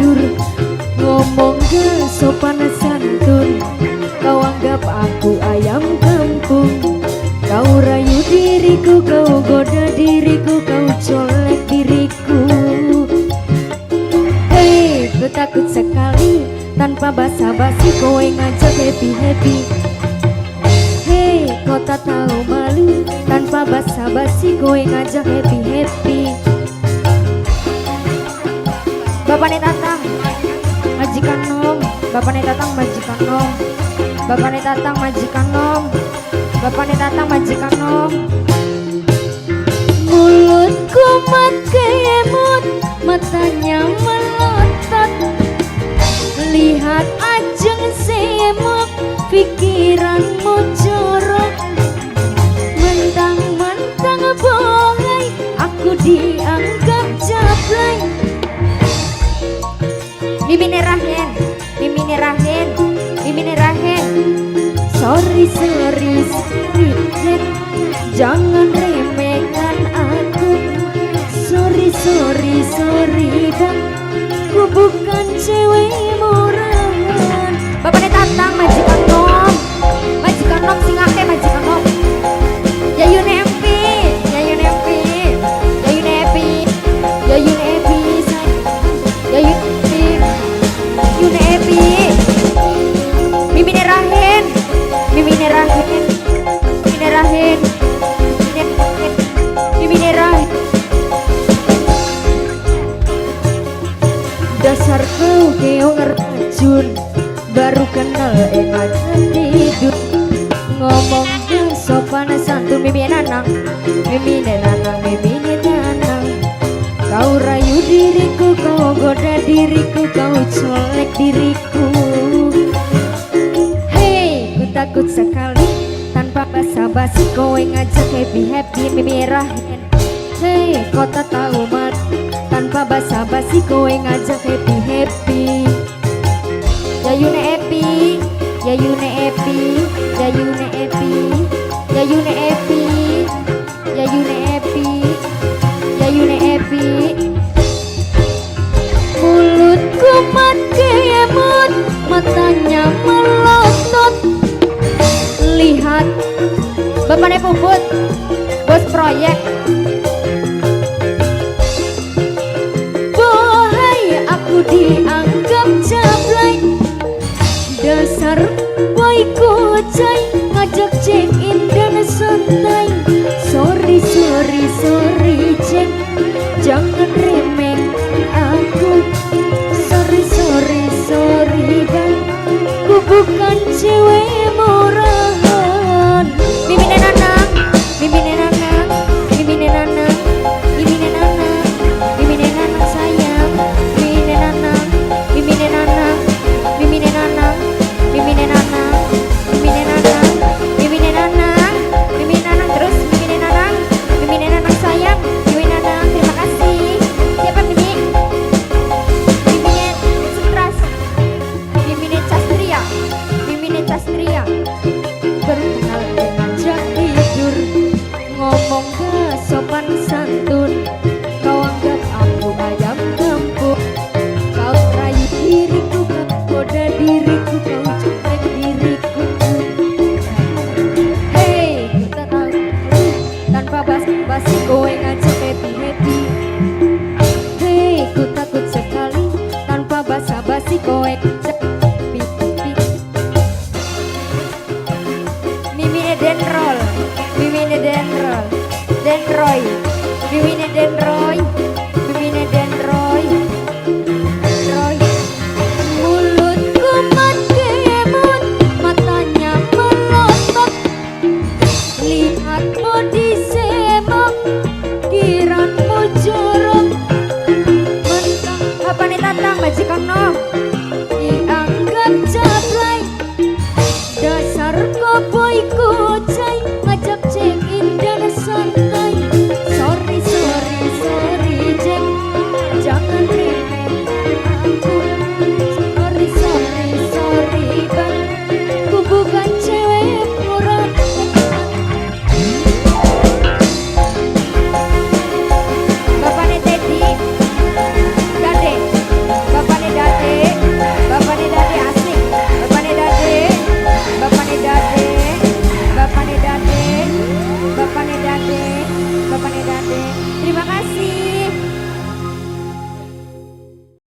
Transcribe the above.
tidur. Ngomong gak sopan santun, kau anggap aku ayam kampung. Kau rayu diriku, kau goda diriku, kau colek diriku. Hei, ku takut sekali, tanpa basa-basi kowe ngajak happy-happy. Hei, kau tak tahu malu, tanpa basa-basi kowe ngajak happy-happy. Bapak nih tatang, majikan nom. Bapak nih tatang, majikan nom. Bapak nih tatang, majikan nom. Bapak nih tatang, majikan nom. Mulutku makemut, matanya melotot. Lihat ajeng semok, pikiranmu jorok. Mentang-mentang bohai, aku dianggap jablay. Mimine Rahen, Mimine Rahen, Mimine Rahen. Sorry, sorry, sorry, jangan remehkan aku. Sorry, sorry, sorry, bang, ku bukan cewek murahan. Bapak nih tatang, majikan nom. Majikan nom sing akeh, majikan nom. Yayu nepi, yayu nepi, yayu nepi, yayu nepi, yayu nepi, yayu nepi. Mimine Rahen, Mimine Rahen, Mimine Rahen, Mimine Rahen. Dasar kau keong racun, baru kenal aja tidur. Ngomong gak sopan santun, mimine nanang, mimine nanang, mimine nanang. Kau rayu diriku, kau goda diriku, kau colek diriku. Hei, ku takut sekali, tanpa basa-basi kowe ngajak happy-happy, mimine Rahen. Hei, kau tak tahu mat, tanpa basa-basi kowe ngajak happy